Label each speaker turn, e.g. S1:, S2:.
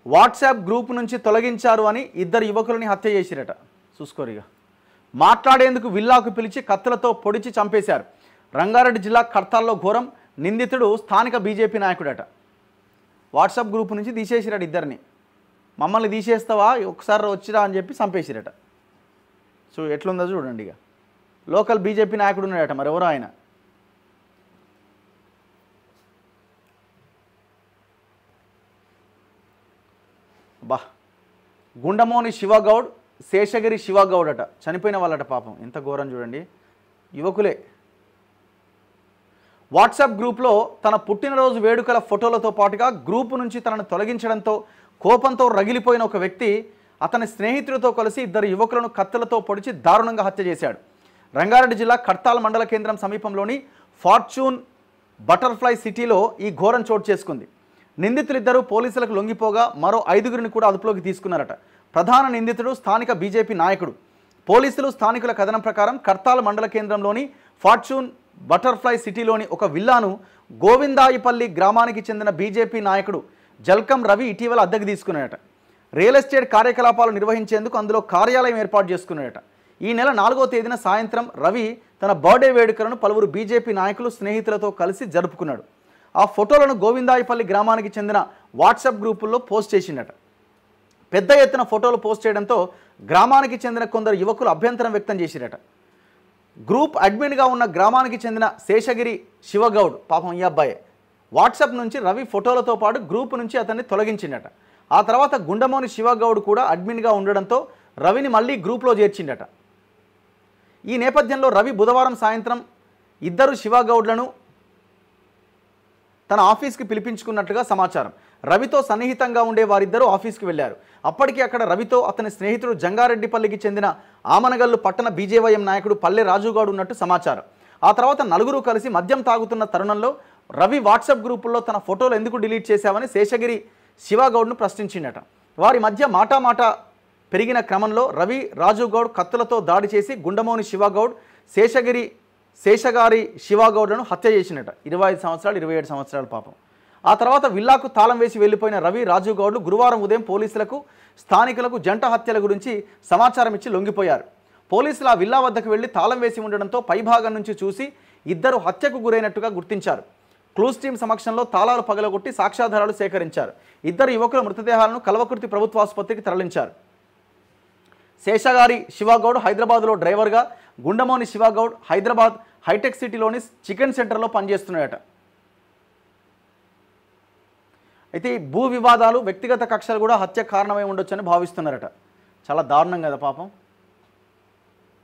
S1: WhatsApp group నుంచి తొలగించారు అని ఇద్దరు యువకులని హత్య చేసిరట. చూసుకోరిగా. మాట్లాడేందుకు విల్లాకు పిలిచి కత్తులతో పొడిచి చంపేశారు. రంగారెడ్డి జిల్లా కర్తాల్లో ఘోరం. నిందితుడు స్థానిక బీజేపీ నాయకుడట. వాట్సాప్ గ్రూప్ నుంచి తీసేసిరట ఇద్దరిని. మమ్మల్ని తీసేస్తావా, ఒకసారి వచ్చిరా అని చెప్పి చంపేసిరట. ఎట్లుందో చూడండి. ఇక లోకల్ బీజేపీ నాయకుడు ఉన్నాడట, మరి ఎవరో ఆయన. బా గుండమోని శివగౌడ్, శేషగిరి శివగౌడ్ అట చనిపోయిన వాళ్ళట. పాపం ఎంత ఘోరం చూడండి, యువకులే. వాట్సాప్ గ్రూప్లో తన పుట్టినరోజు వేడుకల ఫోటోలతో పాటుగా గ్రూపు నుంచి తనను తొలగించడంతో కోపంతో రగిలిపోయిన ఒక వ్యక్తి అతని స్నేహితులతో కలిసి ఇద్దరు యువకులను కత్తులతో పొడిచి దారుణంగా హత్య చేశాడు. రంగారెడ్డి జిల్లా కర్తాల్ మండల కేంద్రం సమీపంలోని ఫార్చ్యూన్ బటర్ఫ్లై సిటీలో ఈ ఘోరం చోటు చేసుకుంది. నిందితులిద్దరూ పోలీసులకు లొంగిపోగా మరో 5గురిని కూడా అదుపులోకి తీసుకున్నారట. ప్రధాన నిందితుడు స్థానిక బీజేపీ నాయకుడు. పోలీసులు స్థానికుల కథనం ప్రకారం కర్తాల్ మండల కేంద్రంలోని ఫార్చ్యూన్ బటర్ఫ్లై సిటీలోని ఒక విల్లాను గోవిందాయిపల్లి గ్రామానికి చెందిన బీజేపీ నాయకుడు జల్కం రవి ఇటీవల అద్దెకు తీసుకున్నాడట. రియల్ ఎస్టేట్ కార్యకలాపాలు నిర్వహించేందుకు అందులో కార్యాలయం ఏర్పాటు చేసుకున్నాడట. ఈ నెల 4వ తేదీన సాయంత్రం రవి తన బర్త్డే వేడుకలను పలువురు బీజేపీ నాయకులు స్నేహితులతో కలిసి జరుపుకున్నాడు. ఆ ఫోటోలను గోవిందాయిపల్లి గ్రామానికి చెందిన వాట్సాప్ గ్రూపుల్లో పోస్ట్ చేసిండట. పెద్ద ఎత్తున ఫోటోలు పోస్ట్ చేయడంతో గ్రామానికి చెందిన కొందరు యువకులు అభ్యంతరం వ్యక్తం చేసిరట. గ్రూప్ అడ్మిన్గా ఉన్న గ్రామానికి చెందిన శేషగిరి శివగౌడ్, పాపం ఈ అబ్బాయి, వాట్సాప్ నుంచి రవి ఫోటోలతో పాటు గ్రూప్ నుంచి అతన్ని తొలగించిండట. ఆ తర్వాత గుండమోని శివగౌడ్ కూడా అడ్మిన్గా ఉండడంతో రవిని మళ్ళీ గ్రూప్లో చేర్చిండట. ఈ నేపథ్యంలో రవి బుధవారం సాయంత్రం ఇద్దరు శివగౌడ్లను తన ఆఫీస్కి పిలిపించుకున్నట్లుగా సమాచారం. రవితో సన్నిహితంగా ఉండే వారిద్దరూ ఆఫీస్కి వెళ్లారు. అప్పటికి అక్కడ రవితో అతని స్నేహితుడు జంగారెడ్డిపల్లికి చెందిన ఆమనగల్లు పట్టణ బీజేవైఎం నాయకుడు పల్లె రాజుగౌడ్ ఉన్నట్టు సమాచారం. ఆ తర్వాత నలుగురు కలిసి మద్యం తాగుతున్న తరుణంలో రవి వాట్సాప్ గ్రూపుల్లో తన ఫోటోలు ఎందుకు డిలీట్ చేశావని శేషగిరి శివగౌడ్ను ప్రశ్నించిండట. వారి మధ్య మాటామాట పెరిగిన క్రమంలో రవి రాజుగౌడ్ కత్తులతో దాడి చేసి గుండమోని శివగౌడ్, శేషగారి శివగౌడ్లను హత్య చేసినట. 25 సంవత్సరాలు 27 సంవత్సరాలు పాపం. ఆ తర్వాత విల్లాకు తాళం వేసి వెళ్లిపోయిన రవి రాజుగౌడ్లు గురువారం ఉదయం పోలీసులకు స్థానికులకు జంట హత్యల గురించి సమాచారం ఇచ్చి లొంగిపోయారు. పోలీసులు ఆ విల్లా వద్దకు వెళ్లి తాళం వేసి ఉండడంతో పైభాగం నుంచి చూసి ఇద్దరు హత్యకు గురైనట్టుగా గుర్తించారు. క్లూస్ టీం సమక్షంలో తాళాలు పగలగొట్టి సాక్ష్యాధారాలు సేకరించారు. ఇద్దరు యువకుల మృతదేహాలను కల్వకుర్తి ప్రభుత్వ ఆసుపత్రికి తరలించారు. శేషగారి శివగౌడ్ హైదరాబాద్లో డ్రైవర్గా, గుండమోని శివగౌడ్ హైదరాబాద్ హైటెక్ సిటీలోని చికెన్ సెంటర్లో పనిచేస్తున్నాడట. అయితే ఈ భూ వివాదాలు, వ్యక్తిగత కక్షలు కూడా హత్య కారణమై ఉండొచ్చని భావిస్తున్నారట. చాలా దారుణం కదా పాపం.